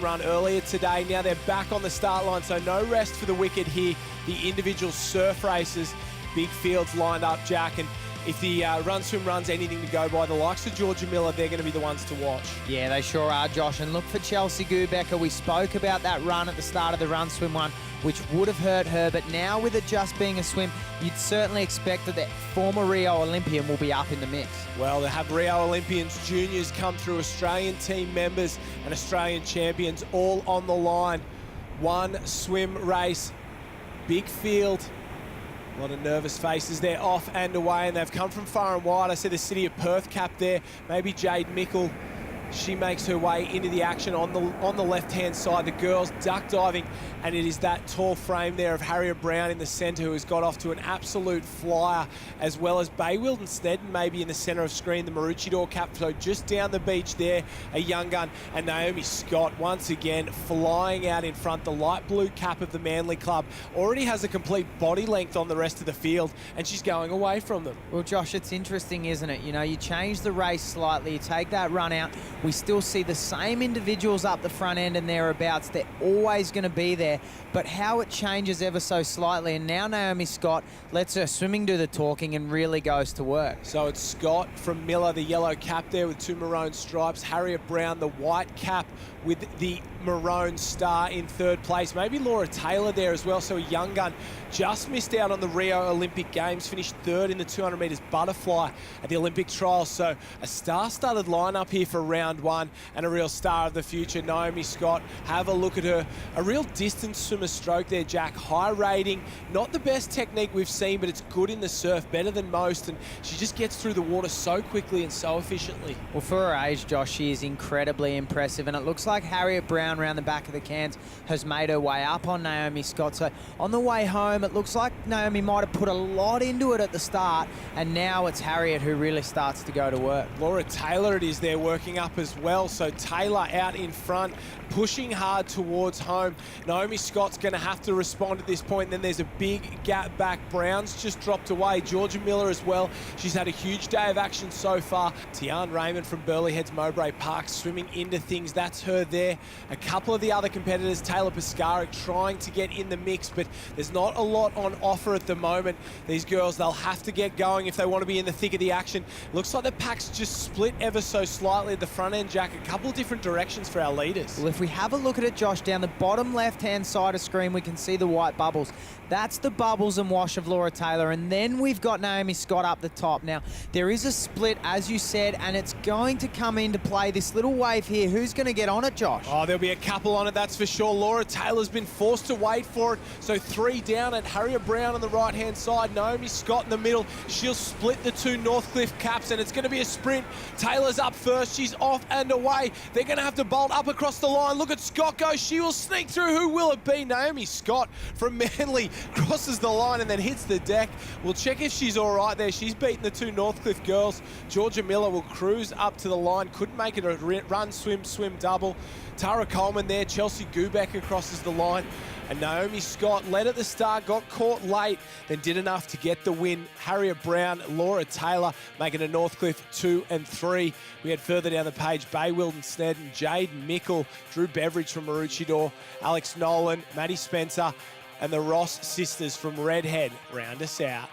run earlier today. Now they're back on the start line, so no rest for the wicked here. The individual surf races, big fields lined up, Jack, and if the run swim run's anything to go by, the likes of Georgia Miller, they're going to be the ones to watch. Yeah, they sure are, Josh. And look for Chelsea Gubecker. We spoke about that run at the start of the run swim one, which would have hurt her, but now with it just being a swim, you'd certainly expect that the former Rio Olympian will be up in the mix. Well, they have Rio Olympians, juniors come through, Australian team members and Australian champions all on the line. One swim race, big field. A lot of nervous faces. They're off and away, and they've come from far and wide. I see the City of Perth cap there. Maybe Jade Mickle. She makes her way into the action on the left-hand side. The girls duck diving, and it is that tall frame there of Harriet Brown in the centre who has got off to an absolute flyer, as well as Bay Wilden Snedden maybe in the centre of screen, the Maroochydore cap. So just down the beach there, a young gun, and Naomi Scott once again flying out in front. The light blue cap of the Manly Club already has a complete body length on the rest of the field, and she's going away from them. Well, Josh, it's interesting, isn't it? You know, you change the race slightly, you take that run out, we still see the same individuals up the front end and thereabouts. They're always going to be there, but how it changes ever so slightly. And now Naomi Scott lets her swimming do the talking and really goes to work. So it's Scott from Miller, the yellow cap there with two maroon stripes. Harriet Brown, the white cap with the maroon star in third place. Maybe Laura Taylor there as well. So a young gun just missed out on the Rio Olympic Games, finished third in the 200 metres butterfly at the Olympic trials. So a star-studded lineup here for round one, and a real star of the future, Naomi Scott. Have a look at her. A real distance swimmer stroke there, Jack. High rating, not the best technique we've seen, but it's good in the surf, better than most, and she just gets through the water so quickly and so efficiently. Well, for her age, Josh, she is incredibly impressive, and it looks like Harriet Brown around the back of the cans has made her way up on Naomi Scott. So on the way home, it looks like Naomi might have put a lot into it at the start, and now it's Harriet who really starts to go to work. Laura Taylor it is there working up as well. So Taylor out in front, pushing hard towards home. Naomi Scott's going to have to respond at this point. Then there's a big gap back. Brown's just dropped away. Georgia Miller as well. She's had a huge day of action so far. Tian Raymond from Burleigh Heads Mowbray Park swimming into things. That's her there. A couple of the other competitors, Taylor Piscaric, trying to get in the mix, but there's not a lot on offer at the moment. These girls, they'll have to get going if they want to be in the thick of the action. Looks like the pack's just split ever so slightly at the front end, Jack. A couple of different directions for our leaders. Well, if we have a look at it, Josh, down the bottom left-hand side of screen, we can see the white bubbles. That's the bubbles and wash of Laura Taylor, and then we've got Naomi Scott up the top. Now, there is a split, as you said, and it's going to come into play. This little wave here, who's going to get on it, Josh? Oh, there'll be a couple on it, that's for sure. Laura Taylor's been forced to wait for it, so three down at Harriet Brown on the right-hand side, Naomi Scott in the middle. She'll split the two Northcliffe caps, and it's going to be a sprint. Taylor's up first, she's off and away. They're going to have to bolt up across the line. Look at Scott go, she will sneak through. Who will it be? Naomi Scott from Manly crosses the line and then hits the deck. We'll check if she's all right there. She's beaten the two Northcliffe girls. Georgia Miller will cruise up to the line. Couldn't make it a run, swim, double. Tara Coleman there. Chelsea Gubecker crosses the line. And Naomi Scott led at the start, got caught late, then did enough to get the win. Harriet Brown, Laura Taylor making a Northcliffe 2 and 3. We had further down the page, Bay Wilden Snedden, Jade Mickle, Drew Beveridge from Maroochydore, Alex Nolan, Maddie Spencer, and the Ross sisters from Redhead round us out.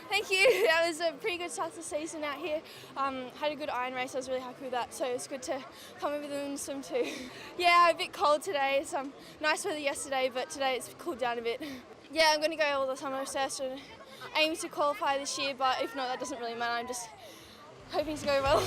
Thank you. That was a pretty good start to the season out here. Had a good iron race. I was really happy with that. So it's good to come over there and swim too. Yeah, a bit cold today. It's nice weather yesterday, but today it's cooled down a bit. Yeah, I'm going to go all the summer obsessed and aiming to qualify this year, but if not, that doesn't really matter. I'm just hoping to go well.